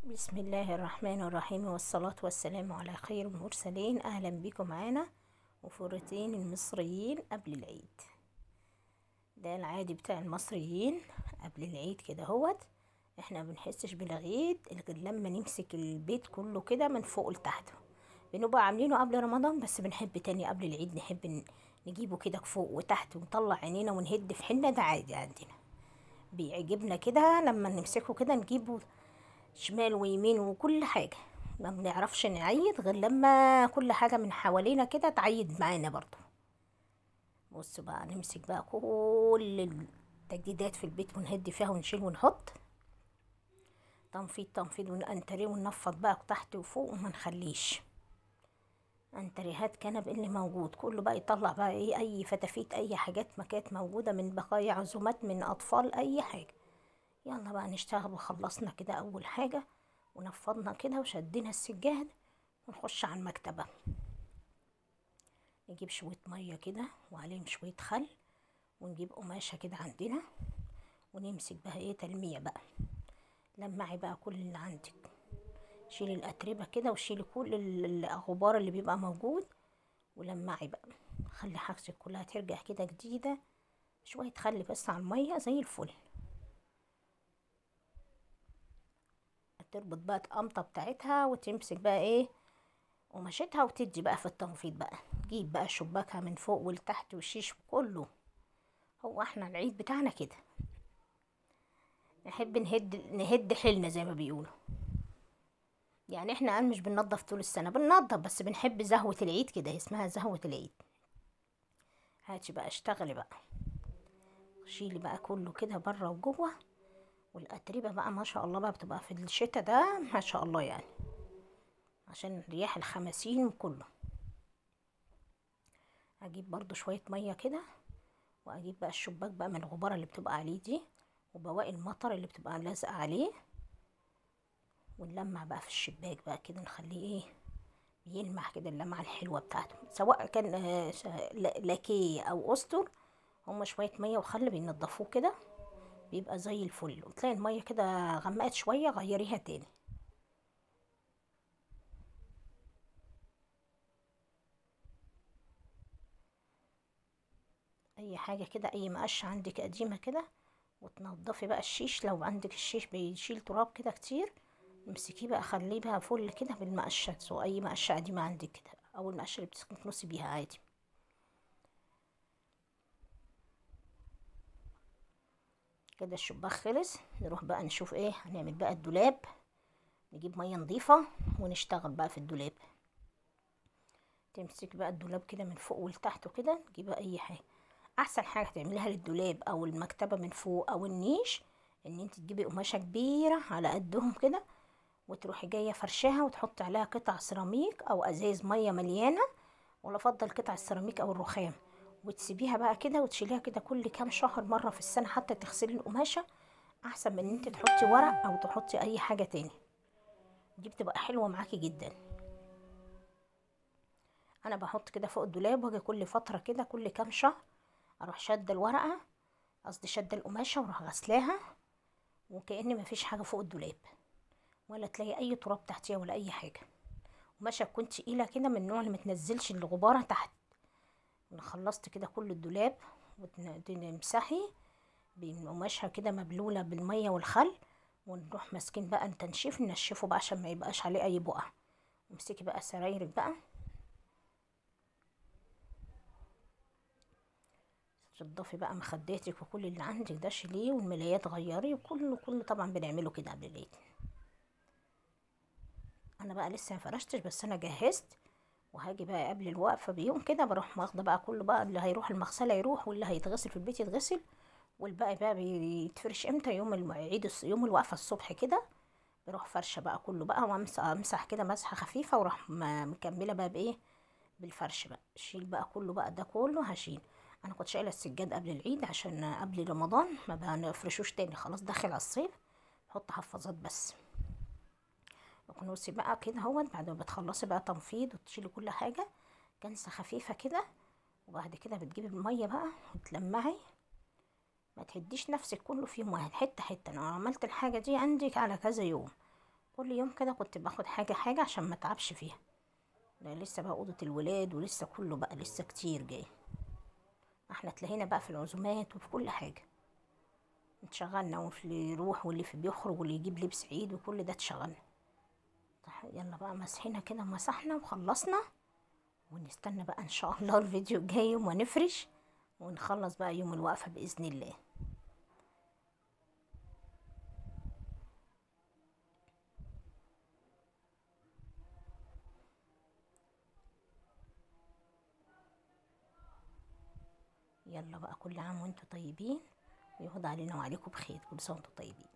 بسم الله الرحمن الرحيم، والصلاة والسلام على خير المرسلين. أهلا بكم معانا وفي المصريين قبل العيد. ده العادي بتاع المصريين قبل العيد كده هوت. احنا ما بنحسش بالعيد غير لما نمسك البيت كله كده من فوق لتحت. بنبقى عاملينه قبل رمضان، بس بنحب تاني قبل العيد نحب نجيبه كده فوق وتحت ونطلع عينينا ونهد في حنا. ده عادي عندنا، بيعجبنا كده لما نمسكه كده نجيبه شمال ويمين وكل حاجة. ما بنعرفش نعيد غير لما كل حاجة من حوالينا كده تعيد معانا برضو. بصوا بقى، نمسك بقى كل التجديدات في البيت ونهدي فيها ونشيل ونحط تنفيض ونقنتريه وننفض بقى تحت وفوق، وما نخليش انتريهات كنب اللي موجود كله بقى يطلع بقى ايه، اي فتافيت، اي حاجات ما كانت موجودة من بقايا عزومات من اطفال، اي حاجة. يلا بقى نشتغل. وخلصنا كده اول حاجة ونفضنا كده وشدينا السجاد ونخش على المكتبة. نجيب شوية مية كده وعليهم شوية خل، ونجيب قماشة كده عندنا ونمسك بقى ايه تلميع بقى. لمعي بقى كل اللي عندك، شيلي الأتربة كده وشيلي كل الغبار اللي بيبقى موجود، ولمعي بقى. خلي حاجتك كلها ترجع كده جديدة. شوية خلي بس على المية زي الفل. تربط بقى القمطة بتاعتها وتمسك بقى ايه قماشتها وتدي بقى في التنفيض بقى. تجيب بقى شباكها من فوق ولتحت والشيش كله. هو احنا العيد بتاعنا كده نحب نهد حيلنا زي ما بيقولوا. يعني احنا قال مش بننضف طول السنة، بننضف بس بنحب زهوة العيد كده، اسمها زهوة العيد. هاتي بقى اشتغلي بقى، شيلي بقى كله كده بره وجوه. والأتربة بقى ما شاء الله بقى بتبقى في الشتا ده ما شاء الله، يعني عشان رياح الخمسين وكله. هجيب برضو شوية مية كده، واجيب بقى الشباك بقى من الغبارة اللي بتبقى عليه دي وبواقي المطر اللي بتبقى لازقة عليه، ونلمع بقى في الشباك بقى كده، نخليه ايه بيلمع كده اللمعة الحلوة بتاعته، سواء كان لاكيه او اسطر. هما شوية مية وخل بينضفوه كده بيبقى زي الفل. وتلاقي المية كده غمقت شوية غيريها تاني. اي حاجة كده، اي مقشة عندك قديمة كده، وتنضفي بقى الشيش. لو عندك الشيش بيشيل تراب كده كتير، امسكيه بقى خليه بقى فل كده بالمقشة. سو اي مقشة قديمة عندك كده، او المقشة اللي بتكنسي بيها عادي. كده الشباك خلص. نروح بقى نشوف ايه هنعمل بقى. الدولاب نجيب مية نظيفة ونشتغل بقى في الدولاب. تمسك بقى الدولاب كده من فوق ولتحت وكده، تجيب اي حاجة. احسن حاجة تعمليها للدولاب او المكتبة من فوق او النيش، ان انت تجيبي قماشة كبيرة على قدهم كده، وتروحي جاية فرشها وتحطي عليها قطع سيراميك او ازاز مية مليانة، ولا افضل قطع السيراميك او الرخام. وتسيبيها بقى كده وتشيليها كده كل كام شهر مرة في السنة حتى تغسلي القماشة، احسن من ان انت تحطي ورق او تحطي اي حاجة تاني. دي بتبقى حلوة معاكي جدا. انا بحط كده فوق الدولاب، واجي كل فترة كده كل كام شهر اروح شادة الورقة، قصدي شادة القماشة، واروح غسلاها، وكأن مفيش حاجة فوق الدولاب، ولا تلاقي اي تراب تحتيها ولا اي حاجة. قماشة تكون تقيلة كده من النوع اللي متنزلش الغبارة تحت. خلصت كده كل الدولاب، وتمسحي بقماشها كده مبلولة بالمية والخل، ونروح ماسكين بقى التنشيف ننشفه بقى عشان ما يبقاش عليه اي بقع. امسكي بقى سرايرك بقى، تنضفي بقى مخداتك وكل اللي عندك ده شيليه، والملايات غيري، وكله طبعا بنعمله كده قبل العيد. انا بقى لسه ما فرشتش، بس انا جهزت. وهاجي بقى قبل الوقفه بيوم كده بروح واخده بقى كله بقى، اللي هيروح المغسله يروح، واللي هيتغسل في البيت يتغسل، والباقي بقى بيتفرش امتى؟ يوم العيد، يوم الوقفه الصبح كده. بروح فرشه بقى كله بقى، وامسح كده مسحه خفيفه، واروح مكمله بقى بايه بالفرش بقى. شيل بقى كله بقى، ده كله هشيل. انا كنت شايله السجاد قبل العيد عشان قبل رمضان ما بنفرشوش تاني، خلاص داخل على الصيف. بحط حفاظات بس. وكنوسي بقى كده اهوت. بعد ما بتخلصي بقى تنفيض وتشيلي كل حاجه، كنسه خفيفه كده، وبعد كده بتجيبي الميه بقى وتلمعي. ما تهديش نفسك كله في يوم واحد، حته حته. انا عملت الحاجه دي عندك على كذا يوم، كل يوم كده كنت باخد حاجة حاجة عشان ما اتعبش فيها. ده لسه بقى اوضة الولاد ولسه كله بقى لسه كتير جاي. احنا تلاقينا بقى في العزومات وفي كل حاجة اتشغلنا، وفي اللي يروح واللي في بيخرج واللي يجيب لبس عيد وكل ده اتشغلنا. يلا بقى مسحنا كده ومسحنا وخلصنا، ونستنى بقى ان شاء الله الفيديو الجاي يوم ما نفرش ونخلص بقى يوم الوقفة بإذن الله. يلا بقى كل عام وانتم طيبين، ويعود علينا وعليكم بخير. كل سنة وانتم طيبين.